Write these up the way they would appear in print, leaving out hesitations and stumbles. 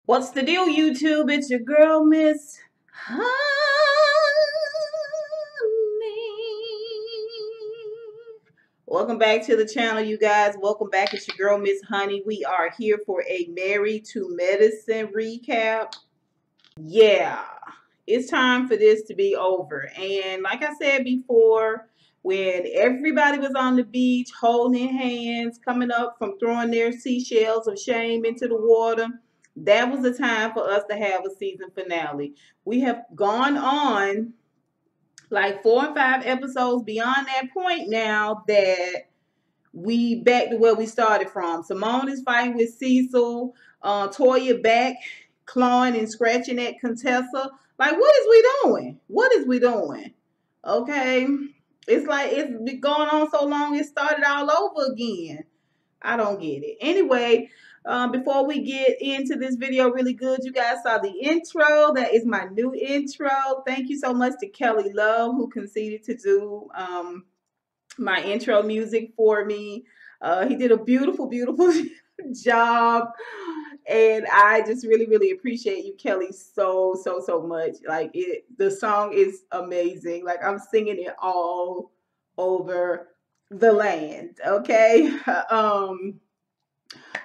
What's the deal, YouTube? It's your girl, Miss Honey. Welcome back to the channel, you guys. Welcome back. It's your girl, Miss Honey. We are here for a Married to Medicine recap. Yeah, it's time for this to be over. And like I said before, when everybody was on the beach holding hands, coming up from throwing their seashells of shame into the water, that was the time for us to have a season finale. We have gone on like 4 and 5 episodes beyond that point now that we back to where we started from. Simone is fighting with Cecil. Toya back clawing and scratching at Contessa. Like, what is we doing? What is we doing? Okay. It's like it's been going on so long it started all over again. I don't get it. Anyway, before we get into this video really good, you guys saw the intro. That is my new intro. Thank you so much to Kelly Love, who conceded to do my intro music for me. He did a beautiful, beautiful job. And I just really, really appreciate you, Kelly, so, so, so much. Like the song is amazing. Like I'm singing it all over the land. Okay.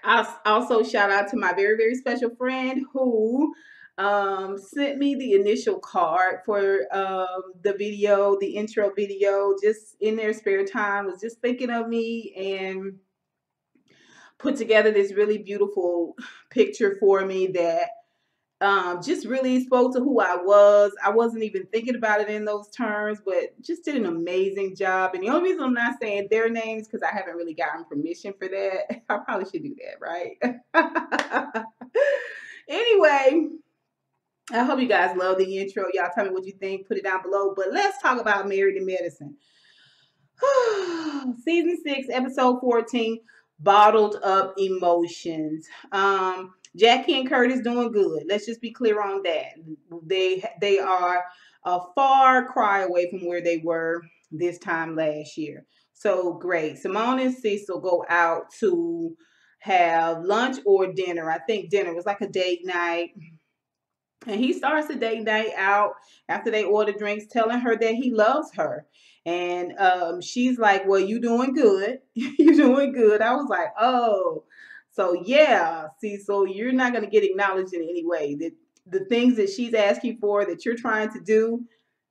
I also shout out to my very, very special friend who sent me the initial card for the video, the intro video, just in their spare time, was just thinking of me and put together this really beautiful picture for me that just really spoke to who I was. I wasn't even thinking about it in those terms, but just did an amazing job. And the only reason I'm not saying their names because I haven't really gotten permission for that. I probably should do that, right? Anyway, I hope you guys love the intro. Y'all tell me what you think. Put it down below. But let's talk about Married to Medicine. Season 6, episode 14, Bottled Up Emotions. Jackie and Curtis doing good. Let's just be clear on that. They are a far cry away from where they were this time last year. So great. Simone and Cecil go out to have lunch or dinner. I think dinner was like a date night. And he starts the date night out after they order drinks, telling her that he loves her. And she's like, well, you doing good. You doing good. I was like, oh. So yeah, Cecil, you're not going to get acknowledged in any way. The things that she's asking for that you're trying to do,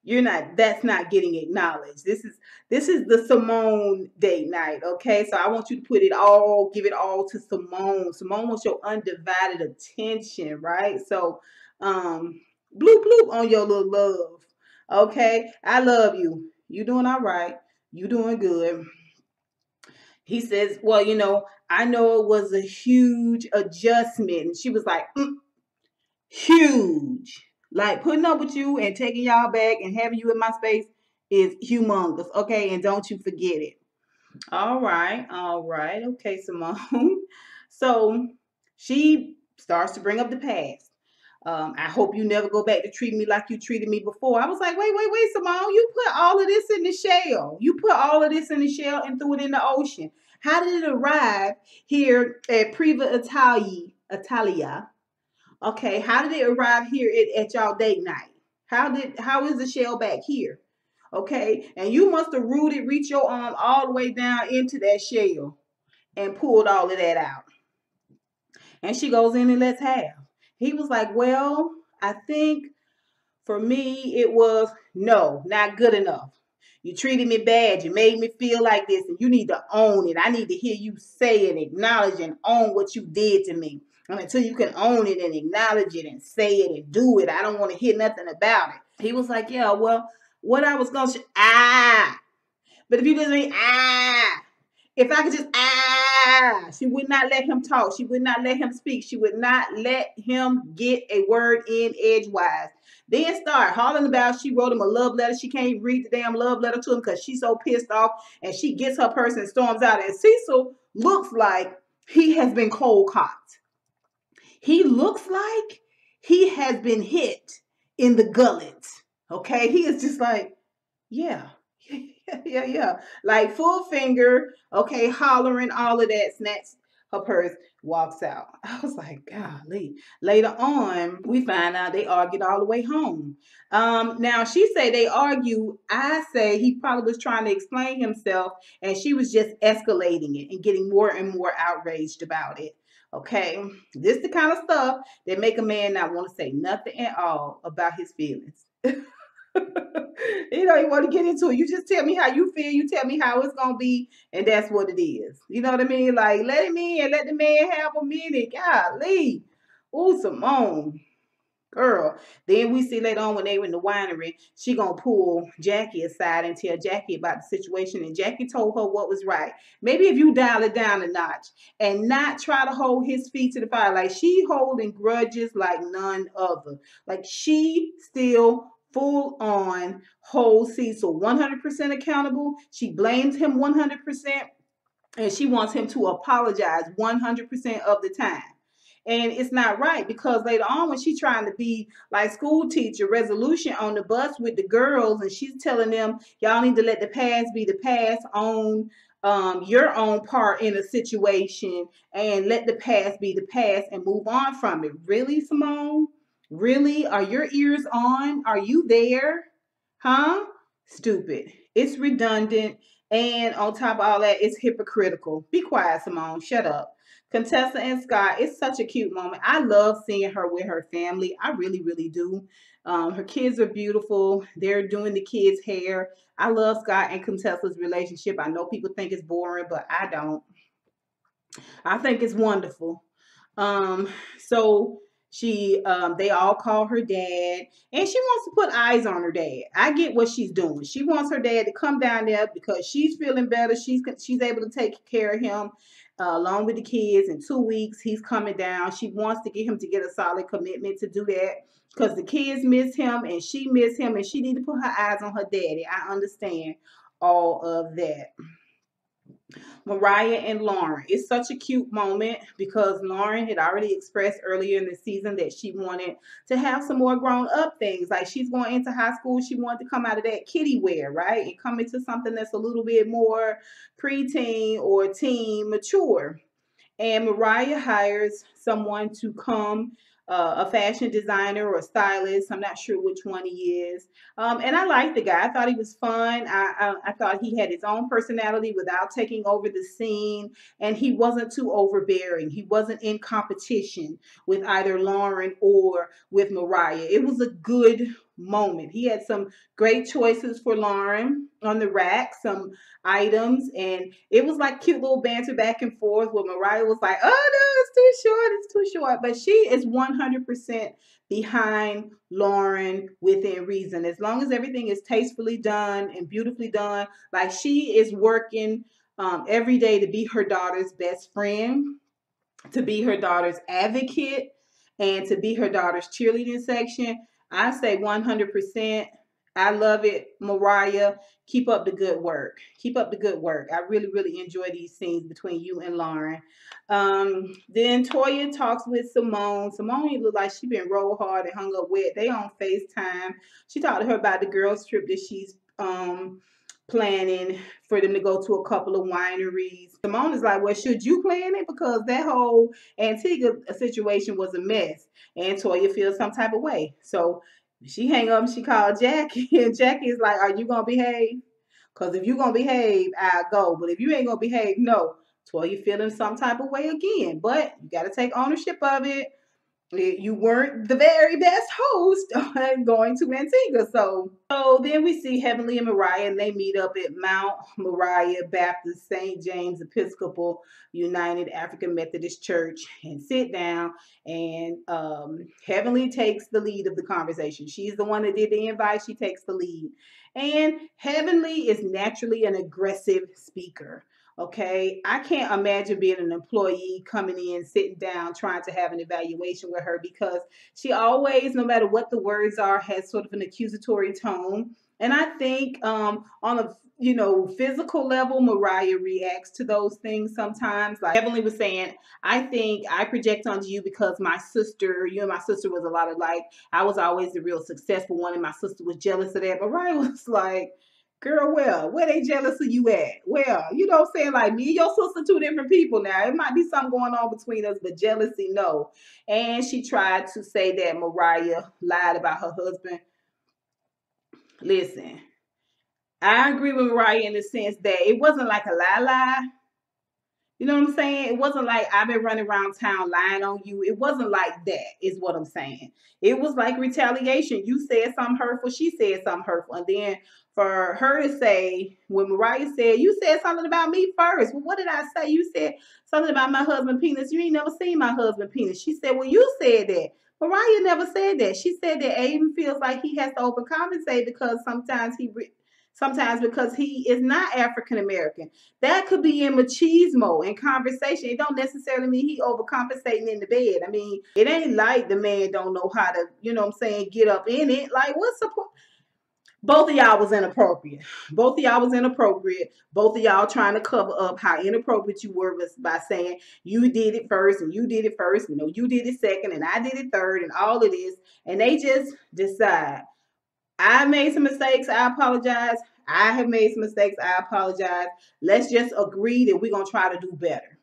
that's not getting acknowledged. This is the Simone date night, okay? So I want you to give it all to Simone. Simone wants your undivided attention, right? So bloop bloop on your little love. Okay, I love you. You doing all right. You doing good. He says, well, I know it was a huge adjustment. And she was like, huge. Like putting up with you and taking y'all back and having you in my space is humongous. Okay, and don't you forget it. All right. Okay, Simone. So she starts to bring up the past. I hope you never go back to treating me like you treated me before. I was like, wait, Simone, you put all of this in the shell. You put all of this in the shell and threw it in the ocean. How did it arrive here at Priva Italia? Okay, how did it arrive here at y'all date night? How is the shell back here? Okay, and you must have reached your arm all the way down into that shell and pulled all of that out. And she goes in and let's have. He was like, well, I think for me it was no, not good enough. You treated me bad. You made me feel like this, and you need to own it. I need to hear you say and acknowledge and own what you did to me. And until you can own it and acknowledge it and say it and do it, I don't want to hear nothing about it. He was like, yeah, well, what I was going to but if you listen to me, if I could just, she would not let him talk. She would not let him speak. She would not let him get a word in edgewise. Then start hollering about she wrote him a love letter. She can't even read the damn love letter to him because she's so pissed off. And she gets her purse and storms out. And Cecil looks like he has been cold cocked. He looks like he has been hit in the gullet. Okay? He is just like, yeah. Yeah. Like full finger, okay, hollering, all of that, snacks, her purse, walks out. I was like, golly. Later on, we find out they argued all the way home. Now she say they argue. I say he probably was trying to explain himself, and she was just escalating it and getting more and more outraged about it. Okay, this the kind of stuff that make a man not want to say nothing at all about his feelings. You know, you want to get into it. You just tell me how you feel. You tell me how it's gonna be, and that's what it is. You know what I mean? Like let him in, let the man have a minute. Golly, ooh, Simone. Girl. Then we see later on when they were in the winery, she gonna pull Jackie aside and tell Jackie about the situation. And Jackie told her what was right. Maybe if you dial it down a notch and not try to hold his feet to the fire, like she holding grudges like none other. Like she still full on hold Cecil 100% accountable. She blames him 100%, and she wants him to apologize 100% of the time. And it's not right because later on when she's trying to be like school teacher resolution on the bus with the girls, and she's telling them y'all need to let the past be the past, own your own part in a situation, and let the past be the past and move on from it. Really, Simone? Really? Are your ears on? Are you there? Huh? Stupid. It's redundant. And on top of all that, it's hypocritical. Be quiet, Simone. Shut up. Contessa and Scott, it's such a cute moment. I love seeing her with her family. I really, really do. Her kids are beautiful. They're doing the kids' hair. I love Scott and Contessa's relationship. I know people think it's boring, but I don't. I think it's wonderful. Um, so they all call her dad, and she wants to put eyes on her dad. I get what she's doing. She wants her dad to come down there because she's feeling better. She's able to take care of him along with the kids. In 2 weeks, he's coming down. She wants to get him to get a solid commitment to do that because the kids miss him and she miss him, and she need to put her eyes on her daddy. I understand all of that. Mariah and Lauren. It's such a cute moment because Lauren had already expressed earlier in the season that she wanted to have some more grown up things. Like she's going into high school, she wanted to come out of that kiddie wear, right? And come into something that's a little bit more preteen or teen mature. And Mariah hires someone to come, a fashion designer or a stylist. I'm not sure which one he is. And I liked the guy. I thought he was fun. I thought he had his own personality without taking over the scene, and he wasn't too overbearing. He wasn't in competition with either Lauren or with Mariah. It was a good moment. He had some great choices for Lauren on the rack, some items, and it was like cute little banter back and forth where Mariah was like, oh no, it's too short. But she is 100% behind Lauren within reason. As long as everything is tastefully done and beautifully done, like she is working every day to be her daughter's best friend, to be her daughter's advocate, and to be her daughter's cheerleading section. I say 100%. I love it, Mariah. Keep up the good work. Keep up the good work. I really, really enjoy these scenes between you and Lauren. Then Toya talks with Simone. Simone look like she been rolled hard and hung up wet. They on FaceTime. She talked to her about the girls trip that she's planning for them to go to a couple of wineries. Simone is like, well, should you plan it? Because that whole Antigua situation was a mess. And Toya feels some type of way. So she hang up and she called Jackie. And Jackie is like, are you going to behave? Because if you going to behave, I'll go. But if you ain't going to behave, no. Toya feeling some type of way again. But you got to take ownership of it. You weren't the very best host on going to Antigua. So then we see Heavenly and Mariah, and they meet up at Mount Moriah Baptist St. James Episcopal United African Methodist Church and sit down. And Heavenly takes the lead of the conversation. She's the one that did the invite. She takes the lead. And Heavenly is naturally an aggressive speaker. Okay, I can't imagine being an employee coming in, sitting down, trying to have an evaluation with her because she always, no matter what the words are, has sort of an accusatory tone. And I think on a physical level, Mariah reacts to those things sometimes. Like Heavenly was saying, I think I project onto you because my sister, you and my sister was a lot alike. I was always the real successful one, and my sister was jealous of that. Mariah was like, Girl, well, where they jealous of you at? Well, you know what I'm saying? Like me and your sister, two different people now. It might be something going on between us, but jealousy, no. And she tried to say that Mariah lied about her husband. Listen, I agree with Mariah in the sense that it wasn't like a lie. You know what I'm saying? It wasn't like I've been running around town lying on you. It wasn't like that, is what I'm saying. It was like retaliation. You said something hurtful, she said something hurtful. And then for her to say, when Mariah said, you said something about me first. Well, what did I say? You said something about my husband penis. You ain't never seen my husband penis. She said, well, you said that. Mariah never said that. She said that Aydin feels like he has to overcompensate because sometimes because he is not African American. That could be in machismo in conversation. It don't necessarily mean he overcompensating in the bed. I mean, it ain't like the man don't know how to, you know what I'm saying, get up in it. Like, what's the point? Both of y'all was inappropriate. Both of y'all was inappropriate. Both of y'all trying to cover up how inappropriate you were by saying you did it first and you did it first. You know, you did it second and I did it third and all of this. And they just decide, I made some mistakes. I apologize. I have made some mistakes. I apologize. Let's just agree that we're gonna try to do better.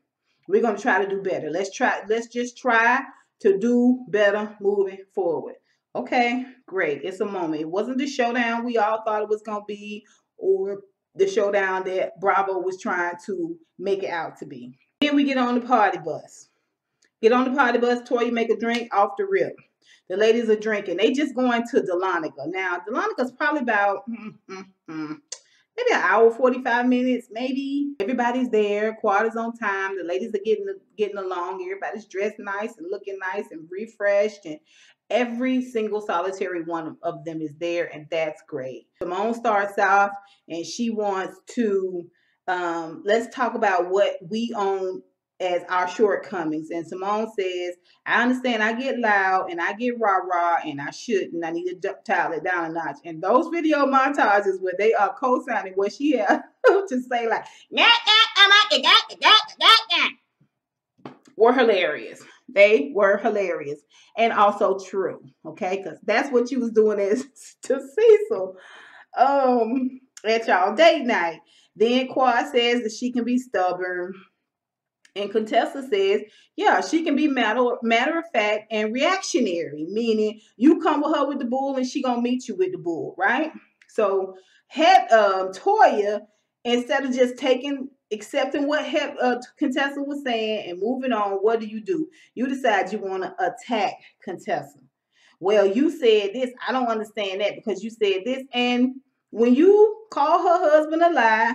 We're gonna try to do better. Let's just try to do better moving forward. Okay, great. It's a moment. It wasn't the showdown we all thought it was gonna be, or the showdown that Bravo was trying to make it out to be. Then we get on the party bus. Get on the party bus. Toya make a drink off the rip. The ladies are drinking. They just going to Delonica. Now, Delonica's probably about maybe an hour, 45 minutes, maybe. Everybody's there. Quarters on time. The ladies are getting along. Everybody's dressed nice and looking nice and refreshed. And every single solitary one of them is there, and that's great. Simone starts off, and she wants to, let's talk about what we own as our shortcomings. And Simone says, I understand I get loud and I get rah-rah and I shouldn't. I need to dial it down a notch. And those video montages where they are co-signing what she has to say, like, were hilarious. They were hilarious and also true. Okay, because that's what you was doing as to Cecil at y'all date night. Then Quad says that she can be stubborn. And Contessa says, yeah, she can be matter of fact and reactionary, meaning you come with her with the bull and she gonna meet you with the bull, right? So had Toya, instead of just accepting what Contessa was saying and moving on, what do? You decide you want to attack Contessa. Well, you said this. I don't understand that because you said this. And when you call her husband a lie,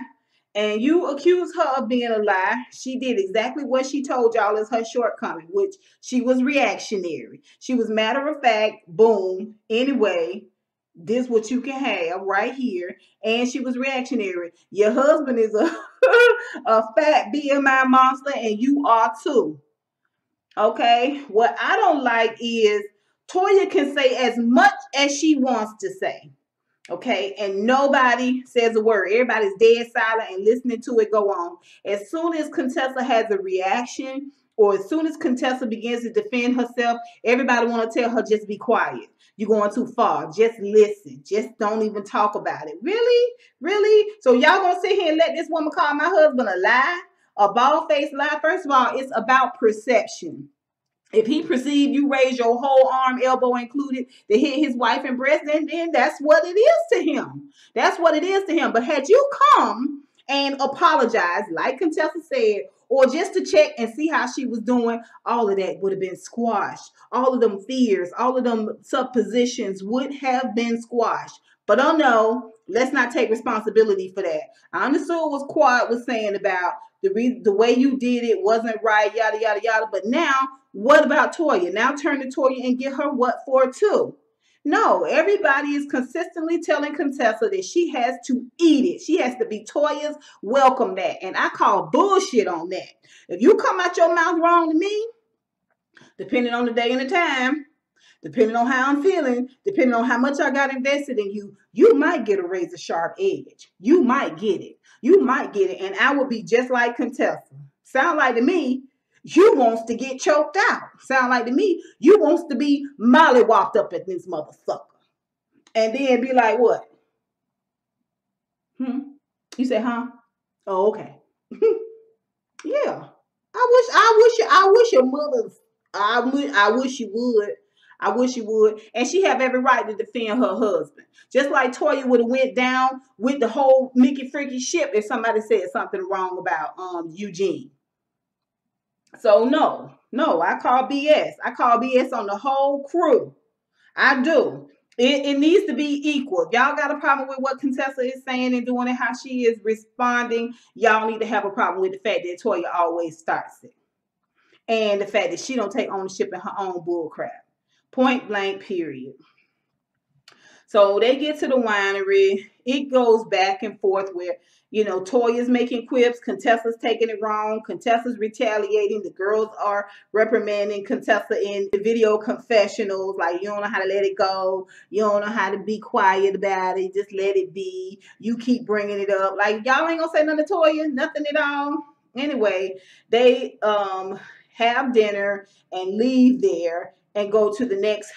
and you accuse her of being a lie, she did exactly what she told y'all is her shortcoming, which she was reactionary. She was matter of fact, boom, anyway, this what you can have right here. And she was reactionary. Your husband is a, a fat BMI monster, and you are too. Okay? What I don't like is Toya can say as much as she wants to say. Okay, and nobody says a word. Everybody's dead silent and listening to it go on. As soon as Contessa has a reaction, or as soon as Contessa begins to defend herself, everybody want to tell her, just be quiet. You're going too far. Just listen. Just don't even talk about it. Really? Really? So y'all gonna sit here and let this woman call my husband a lie? A bald-faced lie? First of all, it's about perception. If he perceived you raise your whole arm, elbow included, to hit his wife and breast, then that's what it is to him. That's what it is to him. But had you come and apologize, like Contessa said, or just to check and see how she was doing, all of that would have been squashed. All of them fears, all of them suppositions would have been squashed. But oh no, let's not take responsibility for that. I understood what Quad was saying about the way you did it wasn't right, yada, yada, yada. But now, what about Toya? Now turn to Toya and get her what for too. No, everybody is consistently telling Contessa that she has to eat it. She has to be Toya's welcome mat. And I call bullshit on that. If you come out your mouth wrong to me, depending on the day and the time, depending on how I'm feeling, depending on how much I got invested in you, you might get a razor sharp edge. You might get it. You might get it. And I will be just like Contessa. Sound like to me, you wants to get choked out. Sound like to me, you wants to be mollywopped up at this motherfucker. And then be like, what? Hmm? You say, huh? Oh, okay. Yeah. I wish your mother's. I wish you would. I wish you would. And she have every right to defend her husband. Just like Toya would have went down with the whole Mickey Freaky ship if somebody said something wrong about Eugene. So no, I call BS. I call BS on the whole crew. I do. It needs to be equal. If y'all got a problem with what Contessa is saying and doing it, how she is responding, y'all need to have a problem with the fact that Toya always starts it. And the fact that she don't take ownership in her own bull crap. Point blank, period. So they get to the winery. It goes back and forth where, Toya's making quips. Contessa's taking it wrong. Contessa's retaliating. The girls are reprimanding Contessa in the video confessionals. Like, you don't know how to let it go. You don't know how to be quiet about it. Just let it be. You keep bringing it up. Like, y'all ain't going to say nothing to Toya. Nothing at all. Anyway, they have dinner and leave there and go to the next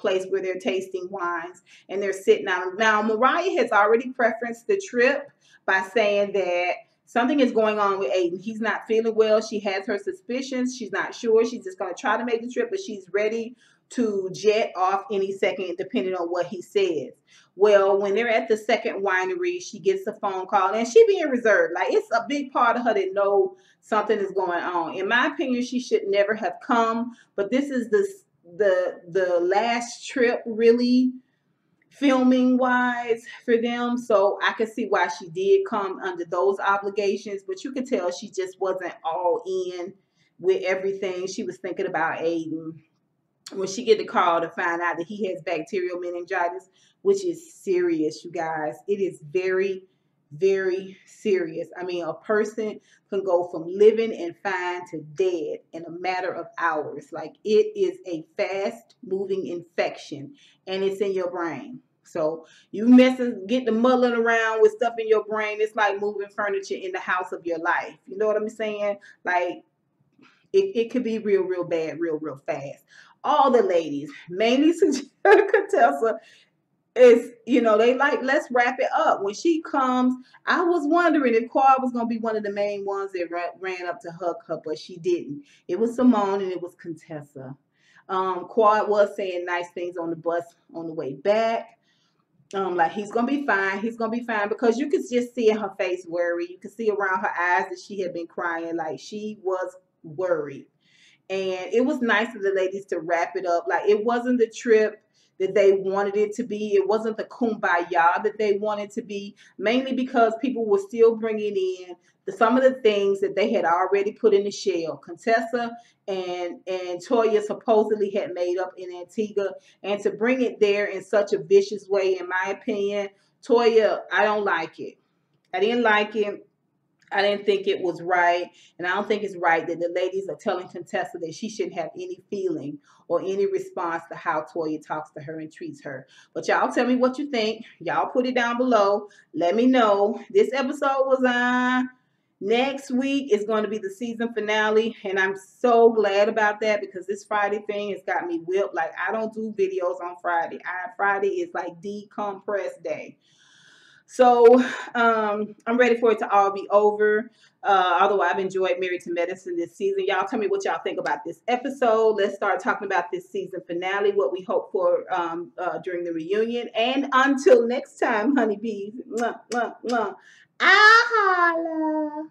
place where they're tasting wines and they're sitting out. Now, Mariah has already preferenced the trip by saying that something is going on with Aydin. He's not feeling well. She has her suspicions. She's not sure. She's just going to try to make the trip, but she's ready to jet off any second, depending on what he says. Well, when they're at the second winery, she gets a phone call, and she being reserved. Like, it's a big part of her to know something is going on. In my opinion, she should never have come, but this is the last trip really filming wise for them, so I could see why she did come under those obligations, but you could tell she just wasn't all in with everything. She was thinking about Aydin when she get the call to find out that he has bacterial meningitis, which is serious, you guys. It is very, very serious. I mean, a person can go from living and fine to dead in a matter of hours. Like, it is a fast moving infection and it's in your brain. So you get the muddling around with stuff in your brain. It's like moving furniture in the house of your life. You know what I'm saying? Like, it could be real, real bad, real, real fast. All the ladies, mainly Contessa, is, they like, let's wrap it up. When she comes, I was wondering if Quad was going to be one of the main ones that ran up to hug her, but she didn't. It was Simone and it was Contessa. Quad was saying nice things on the bus on the way back. Like, he's gonna be fine. He's gonna be fine, because you could just see in her face worry. You could see around her eyes that she had been crying. Like, she was worried. And it was nice of the ladies to wrap it up. Like, it wasn't the trip that they wanted it to be. It wasn't the kumbaya that they wanted to be, mainly because people were still bringing in some of the things that they had already put in the shell. Contessa and Toya supposedly had made up in Antigua, and to bring it there in such a vicious way, in my opinion, Toya, I don't like it. I didn't like it. I didn't think it was right, and I don't think it's right that the ladies are telling Contessa that she shouldn't have any feeling or any response to how Toya talks to her and treats her. But y'all tell me what you think. Y'all put it down below. Let me know. This episode was on. Next week is going to be the season finale, and I'm so glad about that, because this Friday thing has got me whipped. Like, I don't do videos on Friday. Friday is like decompress day. So I'm ready for it to all be over. Although I've enjoyed Married to Medicine this season. Y'all tell me what y'all think about this episode. Let's start talking about this season finale, what we hope for during the reunion. And until next time, honeybees. Mwah, mwah, mwah. Ah, holla.